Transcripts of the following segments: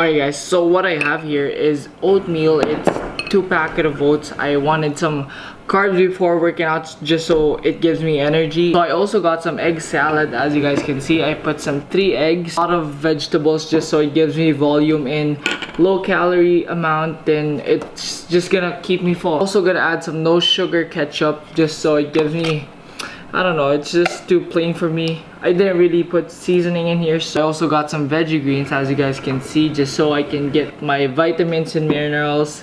Alright guys, so what I have here is oatmeal. It's 2 packets of oats. I wanted some carbs before working out just so it gives me energy. So I also got some egg salad. As you guys can see, I put some 3 eggs, a lot of vegetables just so it gives me volume in low calorie amount, and it's just gonna keep me full. Also gonna add some no sugar ketchup just so it gives me, I don't know, it's just too plain for me. I didn't really put seasoning in here. So I also got some veggie greens, as you guys can see, just so I can get my vitamins and minerals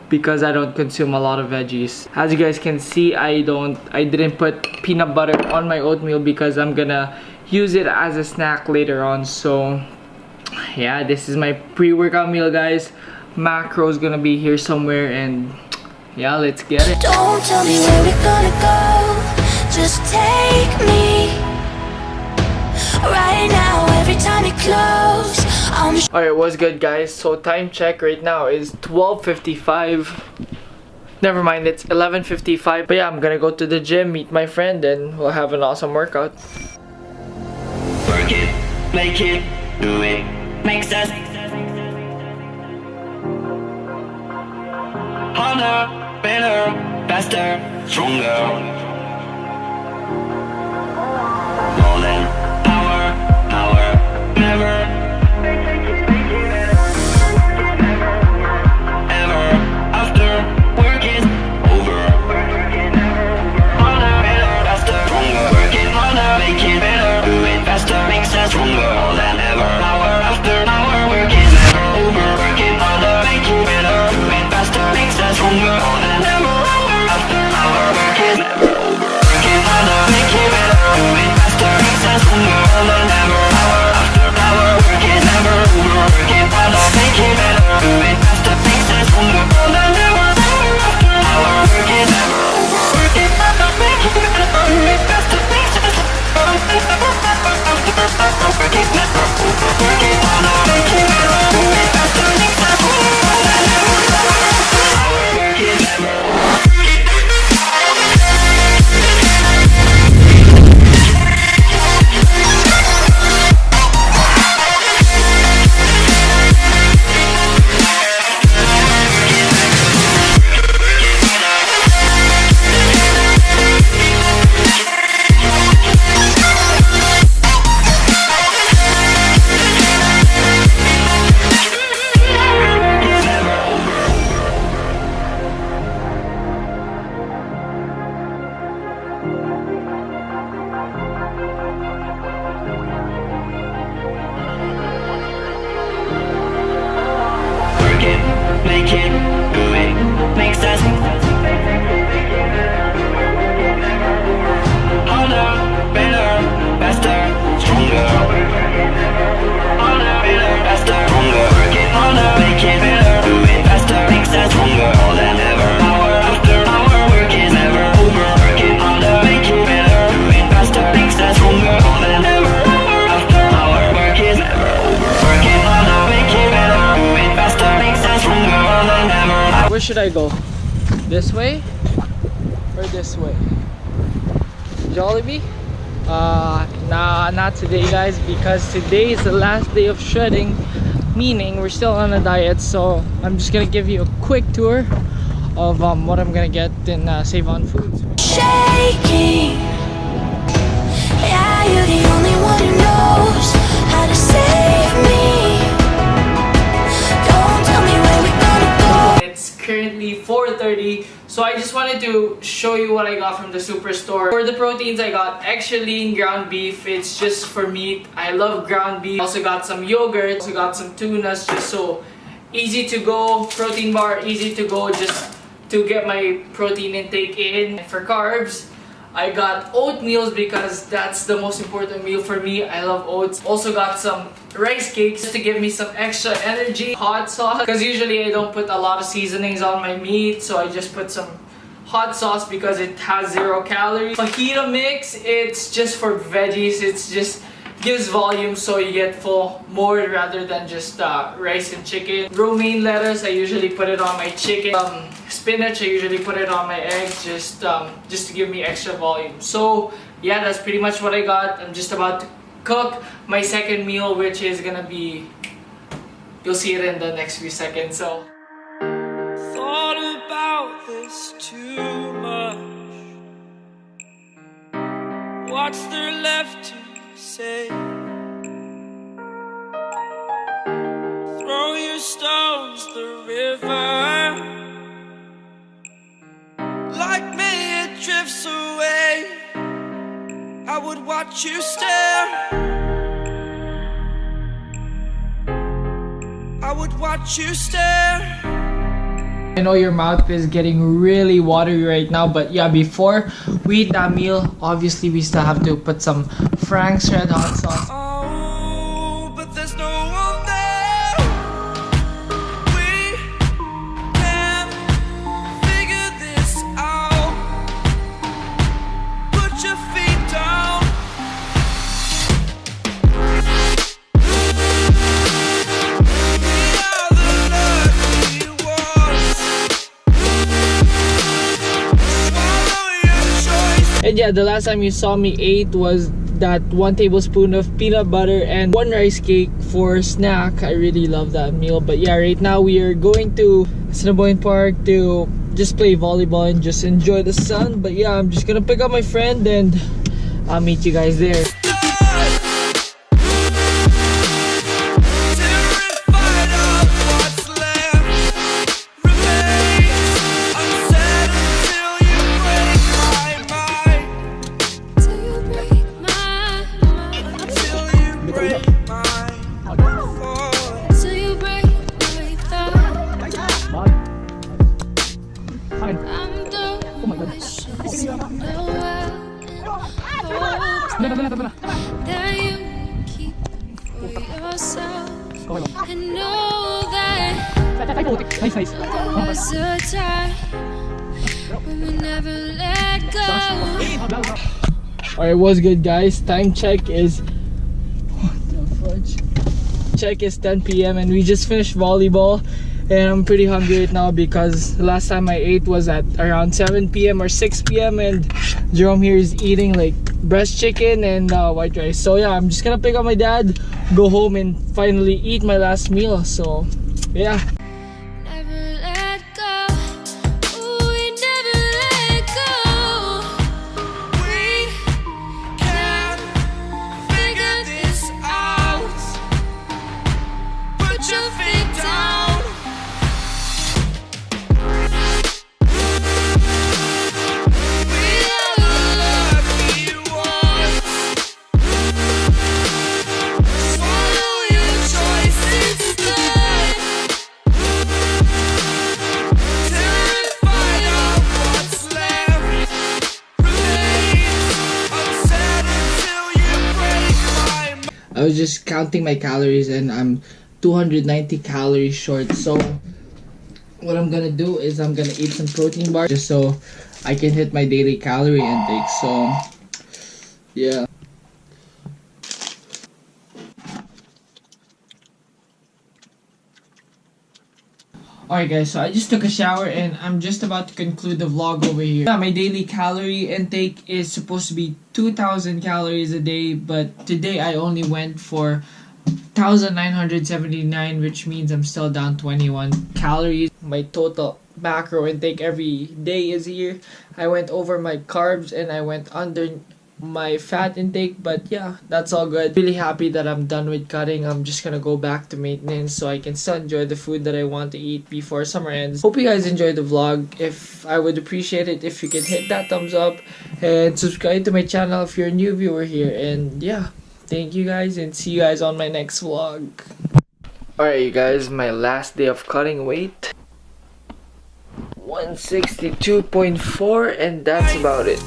because I don't consume a lot of veggies. As you guys can see, I didn't put peanut butter on my oatmeal because I'm gonna use it as a snack later on. So yeah, this is my pre-workout meal, guys. Macro is gonna be here somewhere, and yeah, let's get it. Don't tell me where we're gonna go, just take me right now. Every time you close, Alright, what's good, guys? So time check right now is 12:55. Never mind, it's 11:55. But yeah, I'm gonna go to the gym, meet my friend, and we'll have an awesome workout. Work it, make it, do it, makes us harder, better, faster, stronger. More than power, never, ever, after work is over. Harder, better, faster, stronger. Work it harder, make it better, do it faster, makes us stronger. More than ever, hour after hour, work is never over. Work it harder, make it better, do it faster, makes us stronger. More than ever, hour after hour, work is never over. Work it harder, make it better, do it faster, makes us stronger. More than ever, hour after hour, work is never over. Work it harder, make it better, do it faster, makes us stronger. More than ever, hour after hour, work is never over. Work it harder, make it better, do it faster, makes us stronger. Work it never over. Work it harder, make it better, do it faster, makes us stronger. More than ever, hour after hour, work is never over. Make it, do it, makes us harder, better, faster, stronger. Harder, better, faster, stronger. Work it harder, make it better, do it faster, makes us stronger. More than ever, hour after hour, work is never over. Work it harder, make it better, do it faster, makes us stronger. More than ever, hour after hour, work is never over. Work it harder, make it better, do it faster, makes us stronger. Where should I go? This way or this way? Jollibee? Nah, not today, guys, because today is the last day of shredding, meaning we're still on a diet. So I'm just gonna give you a quick tour of what I'm gonna get in Save on Foods. shaking. Yeah, you're the only one who knows how to save me. Don't tell me where we're gonna go. It's currently 4:30, so I just wanted to show you what I got from the superstore. For the proteins, I got extra lean ground beef. It's just for meat. I love ground beef. Also got some yogurt. Also got some tunas, just so easy to go. Protein bar, easy to go, just to get my protein intake in. And for carbs, I got oatmeal because that's the most important meal for me. I love oats. Also got some rice cakes to give me some extra energy. Hot sauce, because usually I don't put a lot of seasonings on my meat, so I just put some hot sauce because it has 0 calories. Fajita mix, it's just for veggies. It's just gives volume, so you get full more rather than just rice and chicken. Romaine lettuce, I usually put it on my chicken. Spinach, I usually put it on my eggs, just to give me extra volume. So yeah, that's pretty much what I got. I'm just about to cook my second meal, which is gonna be you'll see it in the next few seconds. So Thought about this too much. What's there left to say? Throw your stones the river. Like me it drifts away. I would watch you stare. I would watch you stare. I know your mouth is getting really watery right now, but yeah, before we eat that meal, obviously we still have to put some Frank's Red Hot sauce. Oh, but there's no one there. We can figure this out. Put your feet down. And yeah, the last time you saw me eat was that 1 tablespoon of peanut butter and 1 rice cake for snack. I really love that meal. But yeah, right now we are going to Assiniboine Park to just play volleyball and just enjoy the sun. But yeah, I'm just gonna pick up my friend and I'll meet you guys there. That you keep for yourself and know that there was a time when we never let go. Alright, what's good guys? Time check is... what the fudge? Check is 10 p.m. and we just finished volleyball. And I'm pretty hungry right now because the last time I ate was at around 7 p.m. or 6 p.m. and Jerome here is eating like breast chicken and white rice. So yeah, I'm just gonna pick up my dad, go home and finally eat my last meal. So yeah. Never let go. Ooh, we never let go. We can figure this out. Put your feet down. I was just counting my calories and I'm 290 calories short. So what I'm gonna do is I'm gonna eat some protein bars just so I can hit my daily calorie intake. So yeah. Alright guys, so I just took a shower and I'm just about to conclude the vlog over here. Yeah, my daily calorie intake is supposed to be 2,000 calories a day, but today I only went for 1,979, which means I'm still down 21 calories. My total macro intake every day is here. I went over my carbs and I went under my fat intake, but yeah, that's all good. Really happy that I'm done with cutting. I'm just gonna go back to maintenance so I can still enjoy the food that I want to eat before summer ends. Hope you guys enjoyed the vlog. If I would appreciate it if you could hit that thumbs up and subscribe to my channel if you're a new viewer here. And yeah, thank you guys and see you guys on my next vlog. Alright you guys, my last day of cutting weight, 162.4, and that's about it.